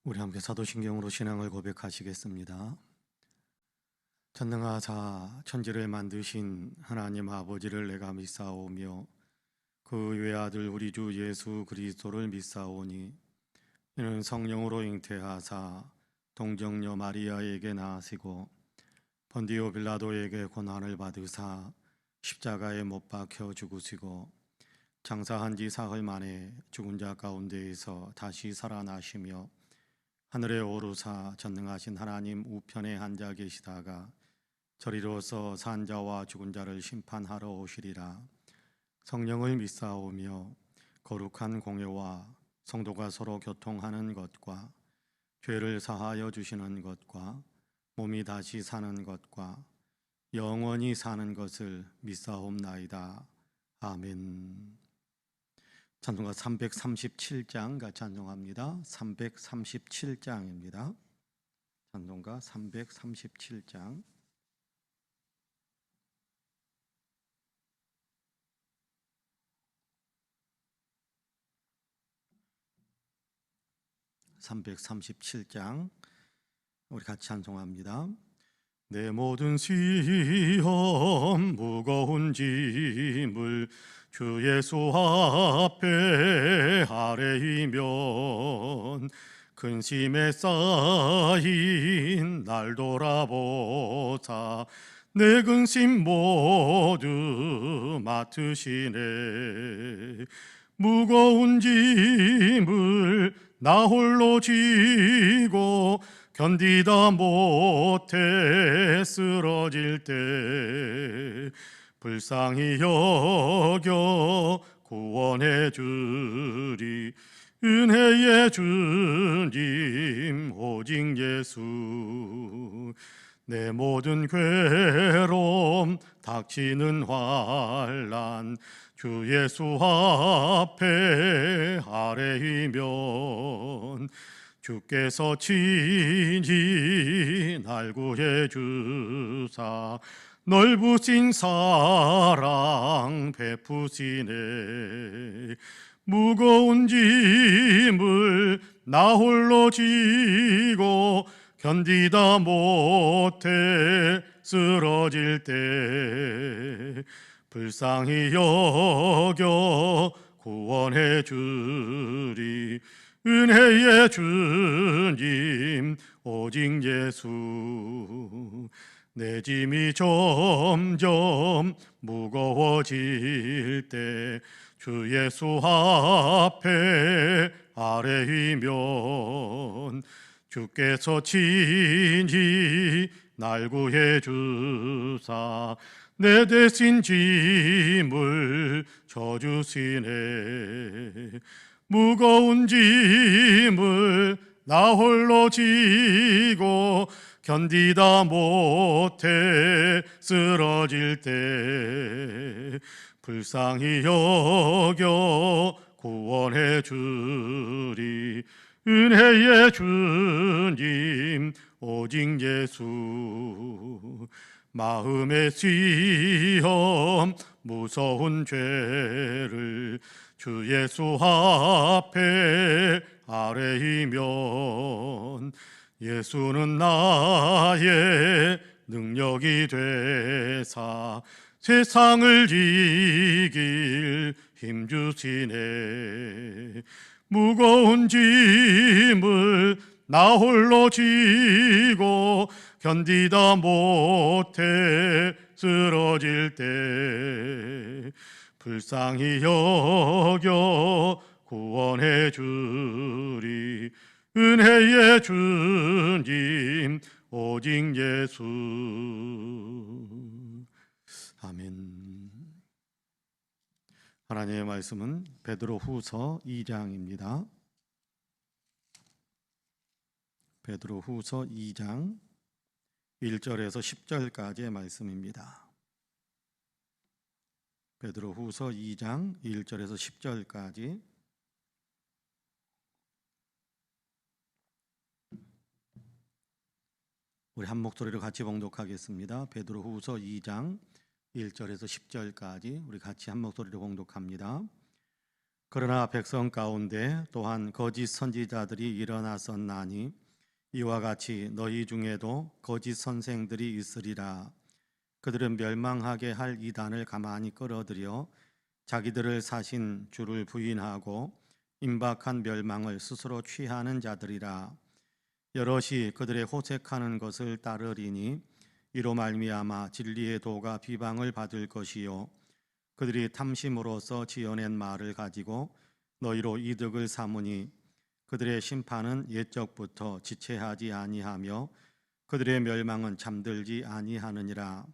우리 함께 사도신경으로 신앙을 고백하시겠습니다. 전능하사 천지를 만드신 하나님 아버지를 내가 믿사오며 그 외아들 우리 주 예수 그리스도를 믿사오니 이는 성령으로 잉태하사 동정녀 마리아에게 나으시고 본디오 빌라도에게 고난을 받으사 십자가에 못 박혀 죽으시고 장사한 지 사흘 만에 죽은 자 가운데에서 다시 살아나시며 하늘에 오르사 전능하신 하나님 우편에 앉아 계시다가 저리로서 산자와 죽은 자를 심판하러 오시리라. 성령을 믿사오며 거룩한 공예와 성도가 서로 교통하는 것과 죄를 사하여 주시는 것과 몸이 다시 사는 것과 영원히 사는 것을 믿사옵나이다. 아멘. 찬송가 337장 같이 찬송합니다. 337장입니다. 찬송가 337장. (337장) 우리 같이 찬송합니다. 내 모든 시험 무거운 짐을 주 예수 앞에 아뢰이면 근심에 쌓인 날 돌아보사 내 근심 모두 맡으시네. 무거운 짐을 나 홀로 지고 견디다 못해 쓰러질 때 불쌍히 여겨 구원해 주리. 은혜의 주님 오직 예수. 내 모든 괴로움 닥치는 환난 주 예수 앞에 아뢰이면 주께서 친히 날 구해 주사 넓으신 사랑 베푸시네. 무거운 짐을 나 홀로 지고 견디다 못해 쓰러질 때 불쌍히 여겨 구원해 주리. 은혜의 주님 오직 예수. 내 짐이 점점 무거워질 때 주 예수 앞에 아뢰이면 주께서 친히 날 구해 주사 내 대신 짐을 져주시네. 무거운 짐을 나 홀로 지고 견디다 못해 쓰러질 때 불쌍히 여겨 구원해 주리. 은혜의 주님 오직 예수. 마음의 시험 무서운 죄를 주 예수 앞에 아뢰이면 예수는 나의 능력이 되사 세상을 이길 힘 주시네. 무거운 짐을 나 홀로 지고 견디다 못해 쓰러질 때 불쌍히 여겨 구원해 주리. 은혜의 주님 오직 예수. 아멘. 하나님의 말씀은 베드로후서 2장입니다. 베드로후서 2장 1절에서 10절까지의 말씀입니다. 베드로후서 2장 1절에서 10절까지 우리 한 목소리로 같이 봉독하겠습니다. 베드로후서 2장 1절에서 10절까지 우리 같이 한 목소리로 봉독합니다. 그러나 백성 가운데 또한 거짓 선지자들이 일어났었나니 이와 같이 너희 중에도 거짓 선생들이 있으리라. 그들은 멸망하게 할 이단을 가만히 끌어들여 자기들을 사신 주를 부인하고 임박한 멸망을 스스로 취하는 자들이라. 여럿이 그들의 호색하는 것을 따르리니 이로 말미암아 진리의 도가 비방을 받을 것이요 그들이 탐심으로써 지어낸 말을 가지고 너희로 이득을 삼으니 그들의 심판은 옛적부터 지체하지 아니하며 그들의 멸망은 잠들지 아니하느니라.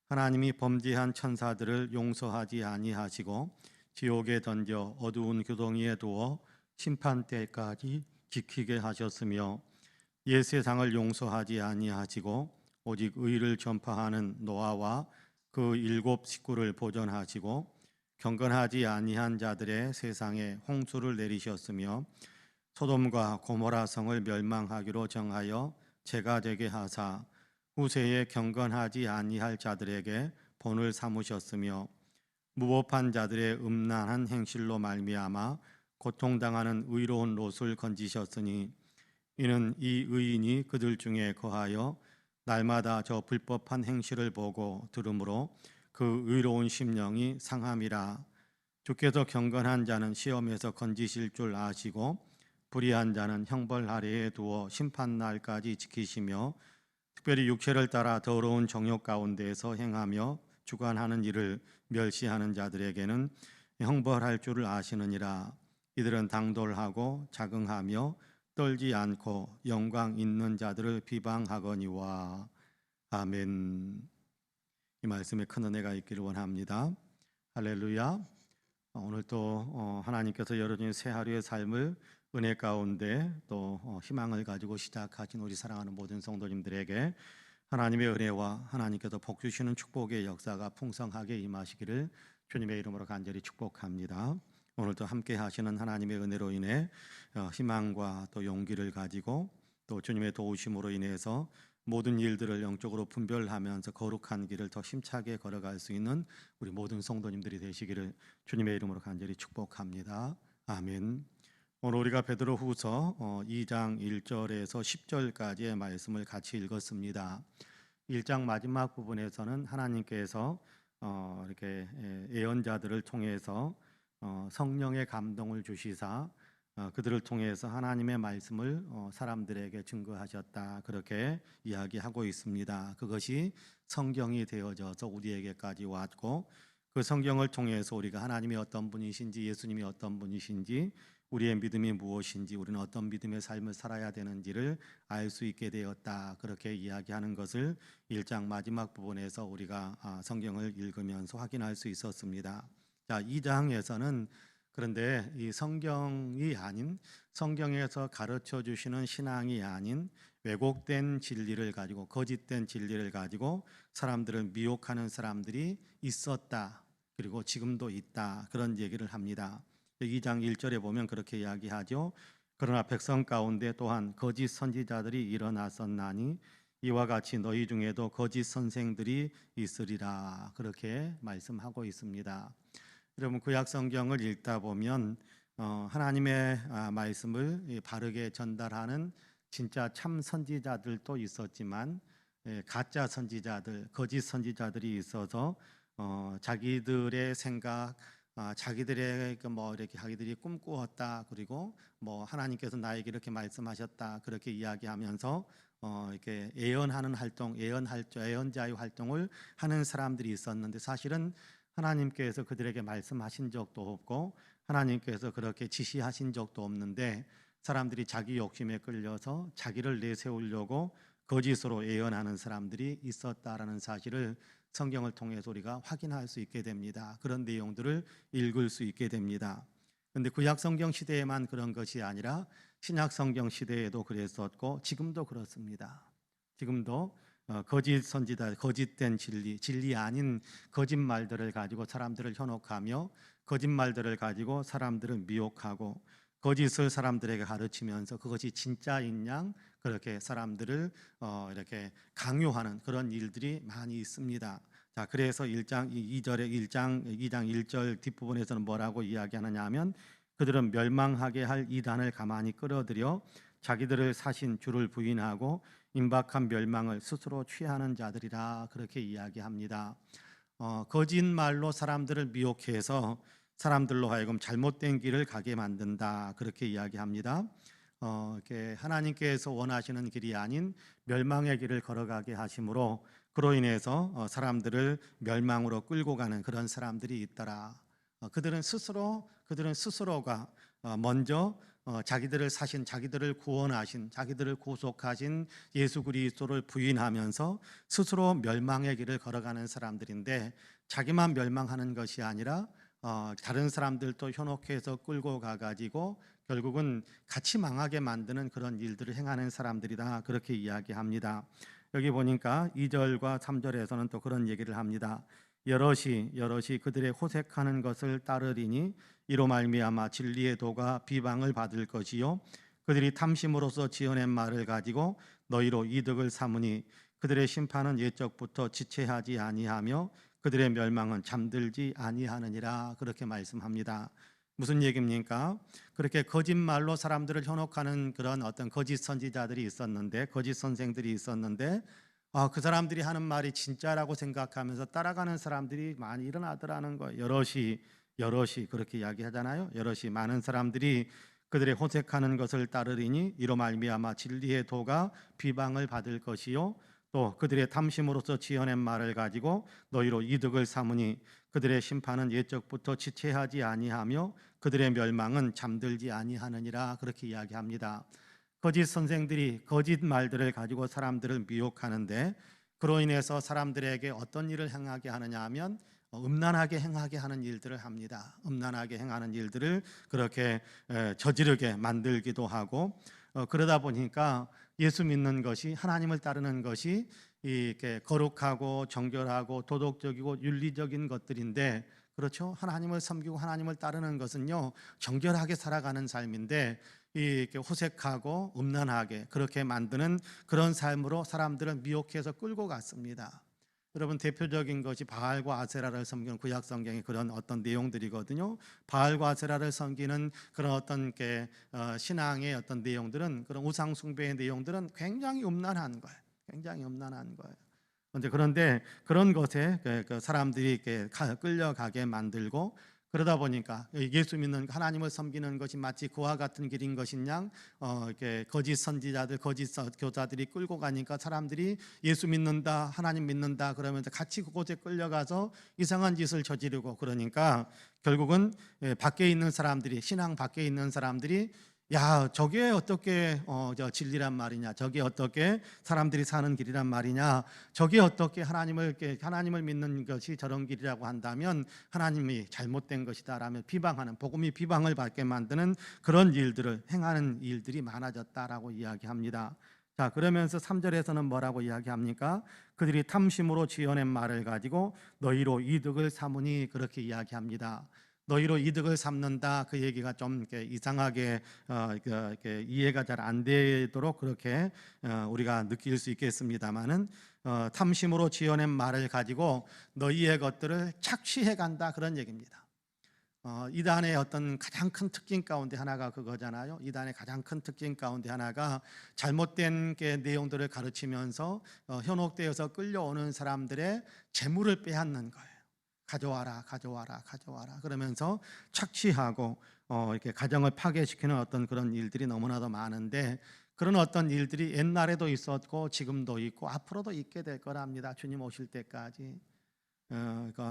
하나님이 범죄한 천사들을 용서하지 아니하시고 지옥에 던져 어두운 교동이에 두어 심판 때까지 지키게 하셨으며 옛 세상을 용서하지 아니하시고 오직 의를 전파하는 노아와 그 7 식구를 보존하시고 경건하지 아니한 자들의 세상에 홍수를 내리셨으며 소돔과 고모라 성을 멸망하기로 정하여 재가 되게 하사 후세에 경건하지 아니할 자들에게 본을 삼으셨으며 무법한 자들의 음란한 행실로 말미암아 고통당하는 의로운 롯을 건지셨으니 이는 이 의인이 그들 중에 거하여 날마다 저 불법한 행실을 보고 들으므로 그 의로운 심령이 상함이라. 주께서 경건한 자는 시험에서 건지실 줄 아시고 불의한 자는 형벌 아래에 두어 심판날까지 지키시며 특별히 육체를 따라 더러운 정욕 가운데에서 행하며 주관하는 일을 멸시하는 자들에게는 형벌할 줄을 아시느니라. 이들은 당돌하고 자긍하며 떨지 않고 영광 있는 자들을 비방하거니와. 아멘. 이 말씀에 큰 은혜가 있기를 원합니다. 할렐루야. 오늘 또 하나님께서 열어준 새 하루의 삶을 은혜 가운데 또 희망을 가지고 시작하신 우리 사랑하는 모든 성도님들에게 하나님의 은혜와 하나님께서 복 주시는 축복의 역사가 풍성하게 임하시기를 주님의 이름으로 간절히 축복합니다. 오늘도 함께 하시는 하나님의 은혜로 인해 희망과 또 용기를 가지고 또 주님의 도우심으로 인해서 모든 일들을 영적으로 분별하면서 거룩한 길을 더 힘차게 걸어갈 수 있는 우리 모든 성도님들이 되시기를 주님의 이름으로 간절히 축복합니다. 아멘. 오늘 우리가 베드로후서 2장 1절에서 10절까지의 말씀을 같이 읽었습니다. 1장 마지막 부분에서는 하나님께서 이렇게 예언자들을 통해서 성령의 감동을 주시사 그들을 통해서 하나님의 말씀을 사람들에게 증거하셨다, 그렇게 이야기하고 있습니다. 그것이 성경이 되어져서 우리에게까지 왔고 그 성경을 통해서 우리가 하나님이 어떤 분이신지, 예수님이 어떤 분이신지, 우리의 믿음이 무엇인지, 우리는 어떤 믿음의 삶을 살아야 되는지를 알 수 있게 되었다, 그렇게 이야기하는 것을 1장 마지막 부분에서 우리가 성경을 읽으면서 확인할 수 있었습니다. 자, 2장에서는 그런데 이 성경이 아닌, 성경에서 가르쳐 주시는 신앙이 아닌 왜곡된 진리를 가지고, 거짓된 진리를 가지고 사람들을 미혹하는 사람들이 있었다, 그리고 지금도 있다, 그런 얘기를 합니다. 2장 1절에 보면 그렇게 이야기하죠. 그러나 백성 가운데 또한 거짓 선지자들이 일어났었나니 이와 같이 너희 중에도 거짓 선생들이 있으리라, 그렇게 말씀하고 있습니다. 여러분, 구약 성경을 읽다 보면 하나님의 말씀을 바르게 전달하는 진짜 참 선지자들도 있었지만 가짜 선지자들, 거짓 선지자들이 있어서 자기들의 생각, 자기들의 뭐 이렇게 자기들이 꿈꾸었다, 그리고 뭐 하나님께서 나에게 이렇게 말씀하셨다, 그렇게 이야기하면서 이렇게 예언하는 활동, 예언자의 활동을 하는 사람들이 있었는데, 사실은 하나님께서 그들에게 말씀하신 적도 없고 하나님께서 그렇게 지시하신 적도 없는데 사람들이 자기 욕심에 끌려서 자기를 내세우려고 거짓으로 예언하는 사람들이 있었다라는 사실을 성경을 통해서 우리가 확인할 수 있게 됩니다. 그런 내용들을 읽을 수 있게 됩니다. 그런데 구약 성경 시대에만 그런 것이 아니라 신약 성경 시대에도 그랬었고 지금도 그렇습니다. 지금도 거짓 선지자, 거짓된 진리 아닌 거짓말들을 가지고 사람들을 현혹하며 거짓말들을 가지고 사람들을 미혹하고 거짓을 사람들에게 가르치면서 그것이 진짜인 양 그렇게 사람들을 이렇게 강요하는 그런 일들이 많이 있습니다. 자, 그래서 1장 2절에 2장 1절 뒷부분에서는 뭐라고 이야기하느냐 하면 그들은 멸망하게 할 이단을 가만히 끌어들여 자기들을 사신 주를 부인하고 임박한 멸망을 스스로 취하는 자들이라 그렇게 이야기합니다. 거짓말로 사람들을 미혹해서 사람들로 하여금 잘못된 길을 가게 만든다 그렇게 이야기합니다. 이렇게 하나님께서 원하시는 길이 아닌 멸망의 길을 걸어가게 하심으로 그로 인해서 사람들을 멸망으로 끌고 가는 그런 사람들이 있더라. 그들은 스스로가 먼저 자기들을 사신, 자기들을 구원하신, 자기들을 구속하신 예수 그리스도를 부인하면서 스스로 멸망의 길을 걸어가는 사람들인데, 자기만 멸망하는 것이 아니라 다른 사람들도 현혹해서 끌고 가가지고 결국은 같이 망하게 만드는 그런 일들을 행하는 사람들이다 그렇게 이야기합니다. 여기 보니까 2절과 3절에서는 또 그런 얘기를 합니다. 여럿이 그들의 호색하는 것을 따르리니 이로 말미암아 진리의 도가 비방을 받을 것이요 그들이 탐심으로써 지어낸 말을 가지고 너희로 이득을 삼으니 그들의 심판은 옛적부터 지체하지 아니하며 그들의 멸망은 잠들지 아니하느니라 그렇게 말씀합니다. 무슨 얘기입니까? 그렇게 거짓말로 사람들을 현혹하는 그런 어떤 거짓 선지자들이 있었는데, 거짓 선생들이 있었는데, 그 사람들이 하는 말이 진짜라고 생각하면서 따라가는 사람들이 많이 일어나더라는 거예요. 여럿이 그렇게 이야기하잖아요. 여럿이 많은 사람들이 그들의 호색하는 것을 따르리니 이로 말미암아 진리의 도가 비방을 받을 것이요 또 그들의 탐심으로서 지어낸 말을 가지고 너희로 이득을 삼으니 그들의 심판은 옛적부터 지체하지 아니하며 그들의 멸망은 잠들지 아니하느니라 그렇게 이야기합니다. 거짓 선생들이 거짓 말들을 가지고 사람들을 미혹하는데, 그로 인해서 사람들에게 어떤 일을 행하게 하느냐 하면 음란하게 행하게 하는 일들을 합니다. 음란하게 행하는 일들을 그렇게 저지르게 만들기도 하고, 그러다 보니까 예수 믿는 것이, 하나님을 따르는 것이 이렇게 거룩하고 정결하고 도덕적이고 윤리적인 것들인데, 그렇죠? 하나님을 섬기고 하나님을 따르는 것은요 정결하게 살아가는 삶인데, 이렇게 호색하고 음란하게 그렇게 만드는 그런 삶으로 사람들을 미혹해서 끌고 갔습니다. 여러분, 대표적인 것이 바알과 아세라를 섬기는 구약 성경의 그런 어떤 내용들이거든요. 바알과 아세라를 섬기는 그런 어떤 신앙의 어떤 내용들은, 그런 우상 숭배의 내용들은 굉장히 음란한 거예요. 굉장히 음란한 거예요. 그런데 그런 것에 그 사람들이 이렇게 끌려가게 만들고, 그러다 보니까 예수 믿는 하나님을 섬기는 것이 마치 그와 같은 길인 것이냐, 이렇게 거짓 선지자들, 거짓 교사들이 끌고 가니까 사람들이 예수 믿는다, 하나님 믿는다 그러면서 같이 그곳에 끌려가서 이상한 짓을 저지르고, 그러니까 결국은 밖에 있는 사람들이, 신앙 밖에 있는 사람들이 야, 저게 어떻게 진리란 말이냐, 저게 어떻게 사람들이 사는 길이란 말이냐, 저게 어떻게 하나님을 믿는 것이 저런 길이라고 한다면 하나님이 잘못된 것이다라며 비방하는, 복음이 비방을 받게 만드는 그런 일들을 행하는 일들이 많아졌다라고 이야기합니다. 자, 그러면서 3절에서는 뭐라고 이야기합니까? 그들이 탐심으로 지어낸 말을 가지고 너희로 이득을 삼으니 그렇게 이야기합니다. 너희로 이득을 삼는다, 그 얘기가 좀 이렇게 이상하게 이렇게 이해가 잘 안 되도록 그렇게 우리가 느낄 수 있겠습니다만은, 탐심으로 지어낸 말을 가지고 너희의 것들을 착취해 간다 그런 얘기입니다. 이단의 어떤 가장 큰 특징 가운데 하나가 그거잖아요. 이단의 가장 큰 특징 가운데 하나가 잘못된 내용들을 가르치면서 현혹되어서 끌려오는 사람들의 재물을 빼앗는 거예요. 가져와라 그러면서 착취하고 이렇게 가정을 파괴시키는 어떤 그런 일들이 너무나도 많은데, 그런 어떤 일들이 옛날에도 있었고 지금도 있고 앞으로도 있게 될 거랍니다. 주님 오실 때까지.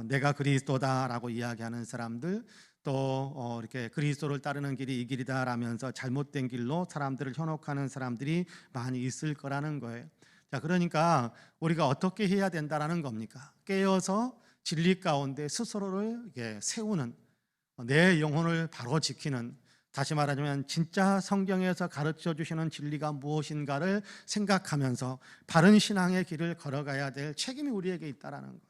내가 그리스도다라고 이야기하는 사람들, 또 이렇게 그리스도를 따르는 길이 이 길이다라면서 잘못된 길로 사람들을 현혹하는 사람들이 많이 있을 거라는 거예요. 자, 그러니까 우리가 어떻게 해야 된다라는 겁니까? 깨어서 진리 가운데 스스로를 세우는, 내 영혼을 바로 지키는, 다시 말하자면 진짜 성경에서 가르쳐 주시는 진리가 무엇인가를 생각하면서 바른 신앙의 길을 걸어가야 될 책임이 우리에게 있다라는 거예요.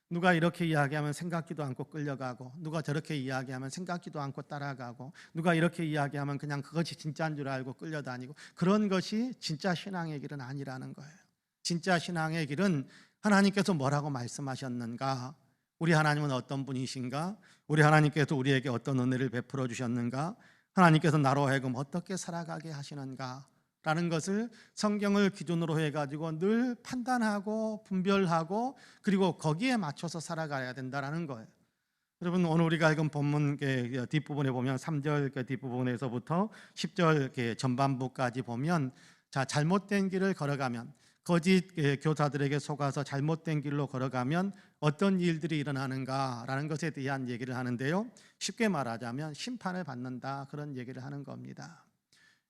누가 이렇게 이야기하면 생각지도 않고 끌려가고, 누가 저렇게 이야기하면 생각지도 않고 따라가고, 누가 이렇게 이야기하면 그냥 그것이 진짜인 줄 알고 끌려다니고, 그런 것이 진짜 신앙의 길은 아니라는 거예요. 진짜 신앙의 길은 하나님께서 뭐라고 말씀하셨는가? 우리 하나님은 어떤 분이신가? 우리 하나님께서 우리에게 어떤 은혜를 베풀어 주셨는가? 하나님께서 나로 하여금 어떻게 살아가게 하시는가? 라는 것을 성경을 기준으로 해가지고 늘 판단하고 분별하고 그리고 거기에 맞춰서 살아가야 된다는 거예요. 여러분, 오늘 우리가 읽은 본문 뒷부분에 보면 3절 뒷부분에서부터 10절 전반부까지 보면, 자, 잘못된 길을 걸어가면, 거짓 교사들에게 속아서 잘못된 길로 걸어가면 어떤 일들이 일어나는가라는 것에 대한 얘기를 하는데요, 쉽게 말하자면 심판을 받는다, 그런 얘기를 하는 겁니다.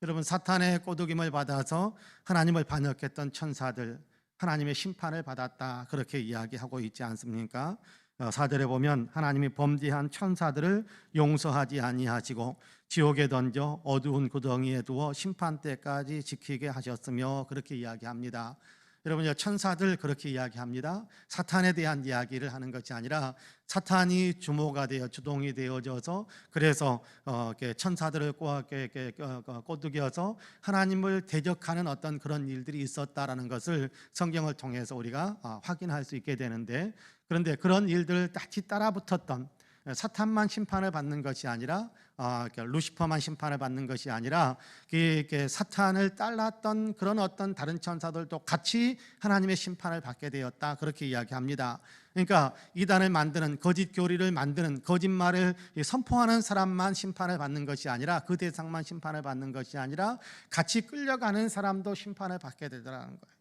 여러분, 사탄의 꼬드김을 받아서 하나님을 반역했던 천사들, 하나님의 심판을 받았다, 그렇게 이야기하고 있지 않습니까? 4절에 보면 하나님이 범죄한 천사들을 용서하지 아니하시고 지옥에 던져 어두운 구덩이에 두어 심판 때까지 지키게 하셨으며, 그렇게 이야기합니다. 여러분, 천사들 그렇게 이야기합니다. 사탄에 대한 이야기를 하는 것이 아니라 사탄이 주모가 되어 주동이 되어져서, 그래서 천사들을 꼬드겨서 하나님을 대적하는 어떤 그런 일들이 있었다라는 것을 성경을 통해서 우리가 확인할 수 있게 되는데, 그런데 그런 일들을 따라 붙었던, 사탄만 심판을 받는 것이 아니라 루시퍼만 심판을 받는 것이 아니라 사탄을 따랐던 그런 어떤 다른 천사들도 같이 하나님의 심판을 받게 되었다, 그렇게 이야기합니다. 그러니까 이단을 만드는, 거짓 교리를 만드는, 거짓말을 선포하는 사람만 심판을 받는 것이 아니라, 그 대상만 심판을 받는 것이 아니라 같이 끌려가는 사람도 심판을 받게 되더라는 거예요.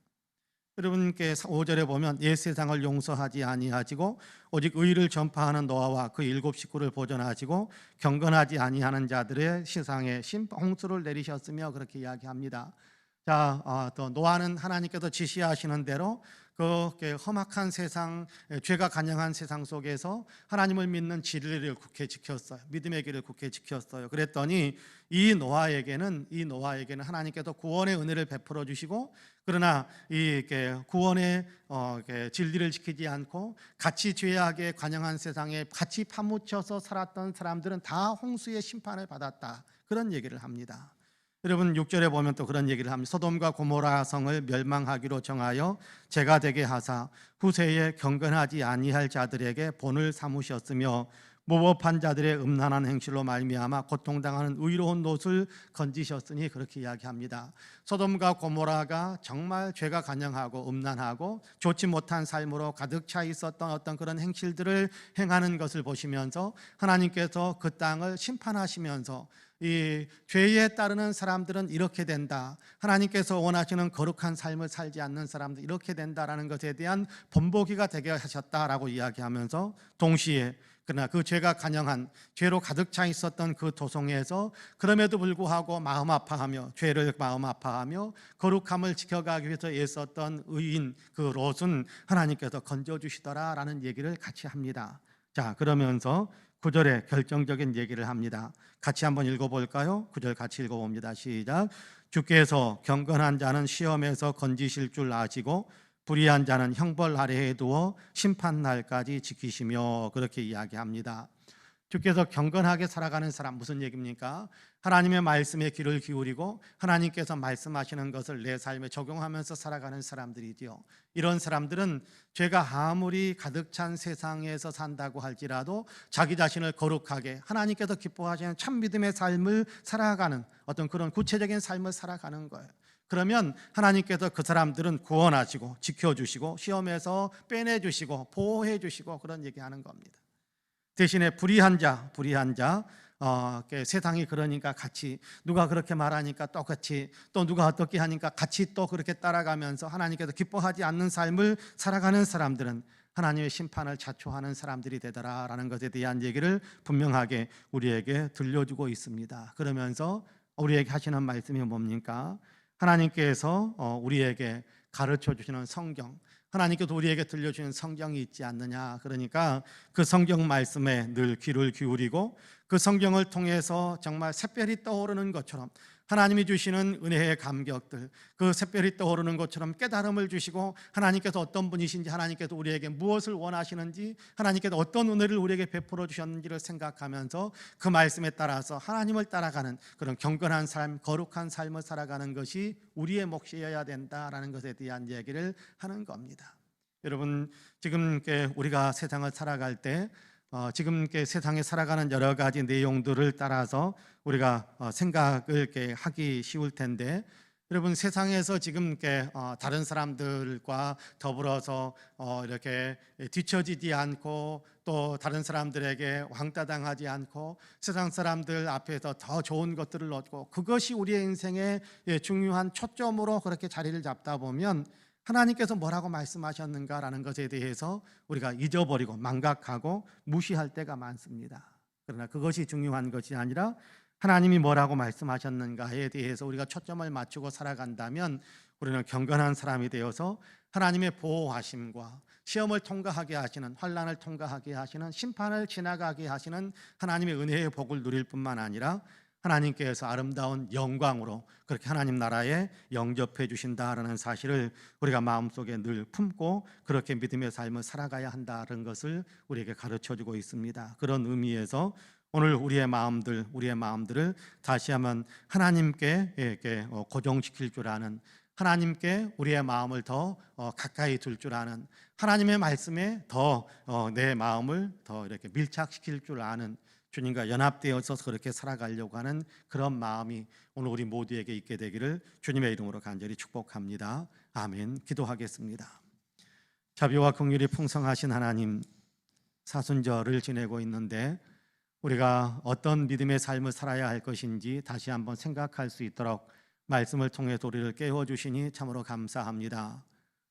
여러분께 5절에 보면 옛 세상을 용서하지 아니하시고 오직 의를 전파하는 노아와 그 7 식구를 보존하시고 경건하지 아니하는 자들의 시상에 홍수를 내리셨으며, 그렇게 이야기합니다. 자, 또 노아는 하나님께서 지시하시는 대로 그 험악한 세상, 죄가 간영한 세상 속에서 하나님을 믿는 진리를 굳게 지켰어요. 믿음의 길을 굳게 지켰어요. 그랬더니 이 노아에게는 하나님께서 구원의 은혜를 베풀어 주시고, 그러나 이 구원의 진리를 지키지 않고 같이 죄악에 관영한 세상에 같이 파묻혀서 살았던 사람들은 다 홍수의 심판을 받았다, 그런 얘기를 합니다. 여러분, 6절에 보면 또 그런 얘기를 합니다. 소돔과 고모라 성을 멸망하기로 정하여 죄가 되게 하사 후세에 경건하지 아니할 자들에게 본을 삼으셨으며 모법한 자들의 음란한 행실로 말미암아 고통당하는 의로운 놋을 건지셨으니, 그렇게 이야기합니다. 소돔과 고모라가 정말 죄가 간영하고 음란하고 좋지 못한 삶으로 가득 차 있었던 어떤 그런 행실들을 행하는 것을 보시면서 하나님께서 그 땅을 심판하시면서 이 죄에 따르는 사람들은 이렇게 된다, 하나님께서 원하시는 거룩한 삶을 살지 않는 사람들 이렇게 된다라는 것에 대한 본보기가 되게 하셨다라고 이야기하면서, 동시에 그러나 그 죄가 간영한, 죄로 가득 차 있었던 그 도성에서 그럼에도 불구하고 마음 아파하며 죄를 마음 아파하며 거룩함을 지켜가기 위해서 애썼던 의인 그 롯은 하나님께서 건져주시더라라는 얘기를 같이 합니다. 자, 그러면서 9절에 결정적인 얘기를 합니다. 같이 한번 읽어볼까요? 9절 같이 읽어봅니다. 시작. 주께서 경건한 자는 시험에서 건지실 줄 아시고 불의한 자는 형벌 아래에 두어 심판날까지 지키시며, 그렇게 이야기합니다. 주께서 경건하게 살아가는 사람, 무슨 얘기입니까? 하나님의 말씀에 귀를 기울이고 하나님께서 말씀하시는 것을 내 삶에 적용하면서 살아가는 사람들이지요. 이런 사람들은 죄가 아무리 가득 찬 세상에서 산다고 할지라도 자기 자신을 거룩하게 하나님께서 기뻐하시는 참 믿음의 삶을 살아가는 어떤 그런 구체적인 삶을 살아가는 거예요. 그러면 하나님께서 그 사람들은 구원하시고 지켜주시고 시험에서 빼내주시고 보호해주시고, 그런 얘기하는 겁니다. 대신에 불의한 자, 세상이 그러니까 같이, 누가 그렇게 말하니까 똑같이, 또 누가 어떻게 하니까 같이 또 그렇게 따라가면서 하나님께서 기뻐하지 않는 삶을 살아가는 사람들은 하나님의 심판을 자초하는 사람들이 되더라라는 것에 대한 얘기를 분명하게 우리에게 들려주고 있습니다. 그러면서 우리에게 하시는 말씀이 뭡니까? 하나님께서 우리에게 가르쳐 주시는 성경, 하나님께서 우리에게 들려주시는 성경이 있지 않느냐. 그러니까 그 성경 말씀에 늘 귀를 기울이고 그 성경을 통해서 정말 샛별이 떠오르는 것처럼 하나님이 주시는 은혜의 감격들, 그 샛별이 떠오르는 것처럼 깨달음을 주시고 하나님께서 어떤 분이신지, 하나님께서 우리에게 무엇을 원하시는지, 하나님께서 어떤 은혜를 우리에게 베풀어 주셨는지를 생각하면서 그 말씀에 따라서 하나님을 따라가는 그런 경건한 삶, 거룩한 삶을 살아가는 것이 우리의 몫이어야 된다라는 것에 대한 얘기를 하는 겁니다. 여러분 지금 우리가 세상을 살아갈 때 지금 세상에 살아가는 여러 가지 내용들을 따라서 우리가 생각을 하기 쉬울 텐데, 여러분 세상에서 지금 다른 사람들과 더불어서 이렇게 뒤처지지 않고 또 다른 사람들에게 왕따당하지 않고 세상 사람들 앞에서 더 좋은 것들을 얻고 그것이 우리의 인생의 중요한 초점으로 그렇게 자리를 잡다 보면 하나님께서 뭐라고 말씀하셨는가라는 것에 대해서 우리가 잊어버리고 망각하고 무시할 때가 많습니다. 그러나 그것이 중요한 것이 아니라 하나님이 뭐라고 말씀하셨는가에 대해서 우리가 초점을 맞추고 살아간다면 우리는 경건한 사람이 되어서 하나님의 보호하심과 시험을 통과하게 하시는, 환난을 통과하게 하시는, 심판을 지나가게 하시는 하나님의 은혜의 복을 누릴 뿐만 아니라 하나님께서 아름다운 영광으로 그렇게 하나님 나라에 영접해 주신다라는 사실을 우리가 마음속에 늘 품고 그렇게 믿음의 삶을 살아가야 한다는 것을 우리에게 가르쳐주고 있습니다. 그런 의미에서 오늘 우리의 마음들을 다시 한번 하나님께 이렇게 고정시킬 줄 아는, 하나님께 우리의 마음을 더 가까이 둘 줄 아는, 하나님의 말씀에 더 내 마음을 더 이렇게 밀착시킬 줄 아는, 주님과 연합되어서 그렇게 살아가려고 하는 그런 마음이 오늘 우리 모두에게 있게 되기를 주님의 이름으로 간절히 축복합니다. 아멘. 기도하겠습니다. 자비와 긍휼이 풍성하신 하나님, 사순절을 지내고 있는데 우리가 어떤 믿음의 삶을 살아야 할 것인지 다시 한번 생각할 수 있도록 말씀을 통해서 우리를 깨워주시니 참으로 감사합니다.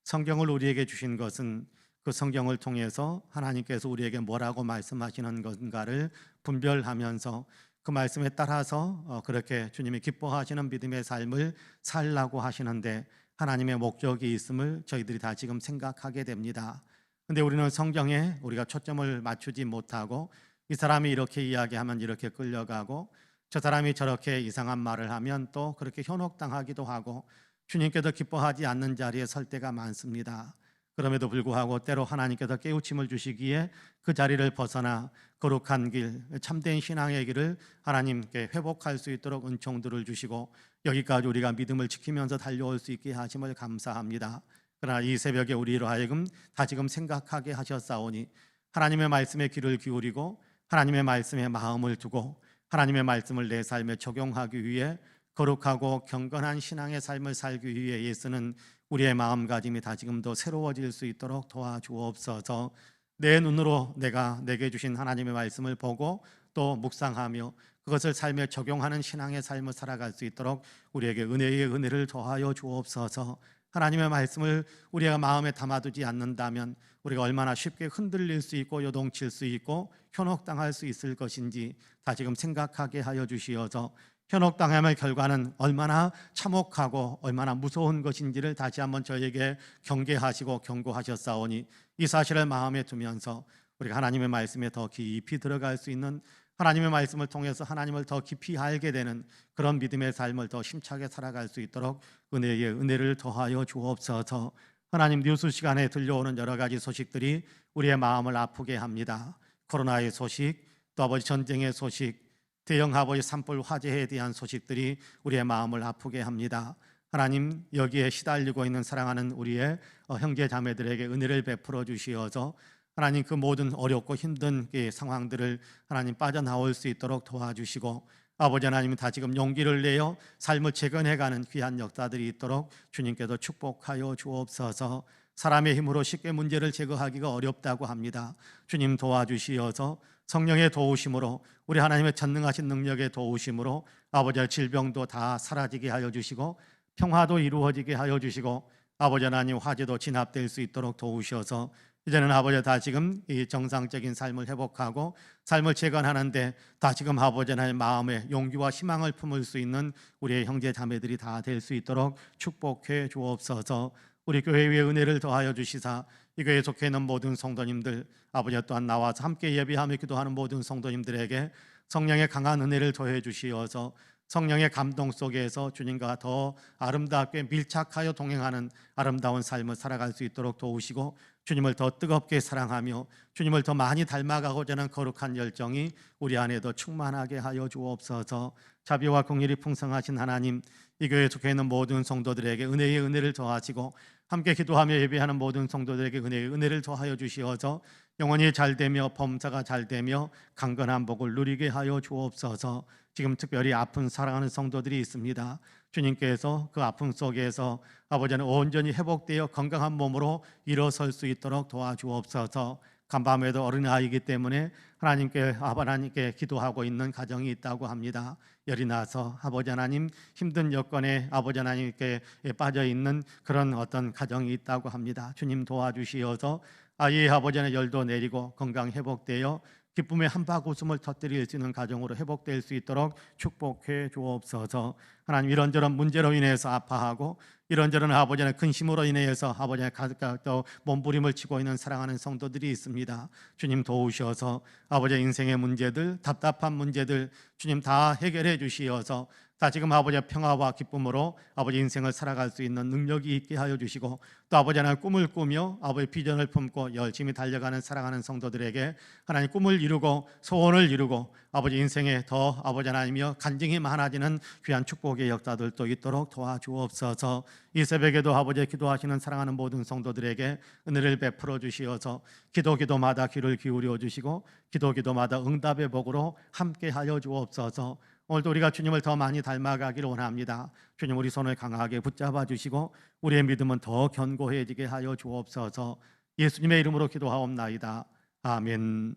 성경을 우리에게 주신 것은 그 성경을 통해서 하나님께서 우리에게 뭐라고 말씀하시는 건가를 분별하면서 그 말씀에 따라서 그렇게 주님이 기뻐하시는 믿음의 삶을 살라고 하시는데 하나님의 목적이 있음을 저희들이 다 지금 생각하게 됩니다. 근데 우리는 성경에 우리가 초점을 맞추지 못하고 이 사람이 이렇게 이야기하면 이렇게 끌려가고 저 사람이 저렇게 이상한 말을 하면 또 그렇게 현혹당하기도 하고 주님께서 기뻐하지 않는 자리에 설 때가 많습니다. 그럼에도 불구하고 때로 하나님께서 깨우침을 주시기에 그 자리를 벗어나 거룩한 길, 참된 신앙의 길을 하나님께 회복할 수 있도록 은총들을 주시고 여기까지 우리가 믿음을 지키면서 달려올 수 있게 하심을 감사합니다. 그러나 이 새벽에 우리로 하여금 다시금 생각하게 하셨사오니 하나님의 말씀에 귀를 기울이고 하나님의 말씀에 마음을 두고 하나님의 말씀을 내 삶에 적용하기 위해 거룩하고 경건한 신앙의 삶을 살기 위해 예수는 우리의 마음가짐이 다지금도 새로워질 수 있도록 도와주옵소서. 내 눈으로 내게 주신 하나님의 말씀을 보고 또 묵상하며 그것을 삶에 적용하는 신앙의 삶을 살아갈 수 있도록 우리에게 은혜의 은혜를 더하여 주옵소서. 하나님의 말씀을 우리가 마음에 담아두지 않는다면 우리가 얼마나 쉽게 흔들릴 수 있고 요동칠 수 있고 현혹당할 수 있을 것인지 다시금 생각하게 하여 주시어서 현혹당함의 결과는 얼마나 참혹하고 얼마나 무서운 것인지를 다시 한번 저에게 경계하시고 경고하셨사오니 이 사실을 마음에 두면서 우리가 하나님의 말씀에 더 깊이 들어갈 수 있는, 하나님의 말씀을 통해서 하나님을 더 깊이 알게 되는 그런 믿음의 삶을 더 심차게 살아갈 수 있도록 은혜의 은혜를 더하여 주옵소서. 하나님, 뉴스 시간에 들려오는 여러 가지 소식들이 우리의 마음을 아프게 합니다. 코로나의 소식, 또 아버지 전쟁의 소식, 대형 아버지 산불 화재에 대한 소식들이 우리의 마음을 아프게 합니다. 하나님, 여기에 시달리고 있는 사랑하는 우리의 형제 자매들에게 은혜를 베풀어 주시어서 하나님 그 모든 어렵고 힘든 상황들을 하나님 빠져나올 수 있도록 도와주시고 아버지 하나님 다지금 용기를 내어 삶을 재건해가는 귀한 역사들이 있도록 주님께서 축복하여 주옵소서. 사람의 힘으로 쉽게 문제를 제거하기가 어렵다고 합니다. 주님 도와주시어서 성령의 도우심으로 우리 하나님의 전능하신 능력의 도우심으로 아버지의 질병도 다 사라지게 하여 주시고 평화도 이루어지게 하여 주시고 아버지 하나님 화재도 진압될 수 있도록 도우셔서 이제는 아버지 다시금 이 정상적인 삶을 회복하고 삶을 재건하는데 다시금 아버지 하나님 마음에 용기와 희망을 품을 수 있는 우리의 형제 자매들이 다 될 수 있도록 축복해 주옵소서. 우리 교회 위에 은혜를 더하여 주시사 이 교회에 속해 있는 모든 성도님들 아버지 또한 나와서 함께 예배하며 기도하는 모든 성도님들에게 성령의 강한 은혜를 더해 주시어서 성령의 감동 속에서 주님과 더 아름답게 밀착하여 동행하는 아름다운 삶을 살아갈 수 있도록 도우시고 주님을 더 뜨겁게 사랑하며 주님을 더 많이 닮아가고자 하는 거룩한 열정이 우리 안에도 충만하게 하여 주옵소서. 자비와 긍휼이 풍성하신 하나님, 이 교회에 속해 있는 모든 성도들에게 은혜의 은혜를 더하시고 함께 기도하며 예배하는 모든 성도들에게 은혜의 은혜를 더하여 주시어서 영혼이 잘되며 범사가 잘되며 강건한 복을 누리게 하여 주옵소서. 지금 특별히 아픈 사랑하는 성도들이 있습니다. 주님께서 그 아픔 속에서 아버지는 온전히 회복되어 건강한 몸으로 일어설 수 있도록 도와주옵소서. 간밤에도 어린아이이기 때문에 하나님께 기도하고 있는 가정이 있다고 합니다. 열이 나서 아버지 하나님 힘든 여건에 아버지 하나님께 빠져 있는 그런 어떤 가정이 있다고 합니다. 주님 도와주시어서 아이의 아버지 하나님 열도 내리고 건강 회복되어 기쁨의 한박 웃음을 터뜨릴 수 있는 가정으로 회복될 수 있도록 축복해 주옵소서. 하나님 이런저런 문제로 인해서 아파하고 이런저런 아버지 하나님 근심으로 인해서 아버지 하나님 또 몸부림을 치고 있는 사랑하는 성도들이 있습니다. 주님 도우셔서 아버지 인생의 문제들, 답답한 문제들 주님 다 해결해 주시어서 다 지금 아버지의 평화와 기쁨으로 아버지 인생을 살아갈 수 있는 능력이 있게 하여 주시고 또 아버지 하나님 꿈을 꾸며 아버지 비전을 품고 열심히 달려가는 사랑하는 성도들에게 하나님 꿈을 이루고 소원을 이루고 아버지 인생에 더 아버지 하나님이여 간증이 많아지는 귀한 축복의 역사들도 있도록 도와주옵소서. 이 새벽에도 아버지 기도하시는 사랑하는 모든 성도들에게 은혜를 베풀어 주시어서 기도마다 귀를 기울여 주시고 기도마다 응답의 복으로 함께 하여 주옵소서. 오늘도 우리가 주님을 더 많이 닮아가기를 원합니다. 주님 우리 손을 강하게 붙잡아 주시고 우리의 믿음은 더 견고해지게 하여 주옵소서. 예수님의 이름으로 기도하옵나이다. 아멘.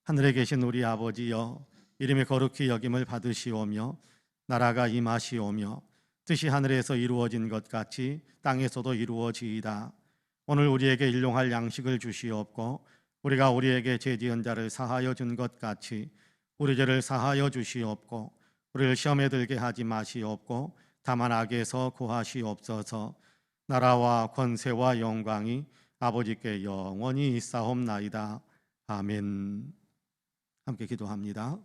하늘에 계신 우리 아버지여, 이름이 거룩히 여김을 받으시오며 나라가 임하시오며 뜻이 하늘에서 이루어진 것 같이 땅에서도 이루어지이다. 오늘 우리에게 일용할 양식을 주시옵고 우리가 우리에게 죄지은 자를 사하여 준 것 같이 우리 죄를 사하여 주시옵고 우리를 시험에 들게 하지 마시옵고 다만 악에서 구하시옵소서. 나라와 권세와 영광이 아버지께 영원히 있사옵나이다. 아멘. 함께 기도합니다.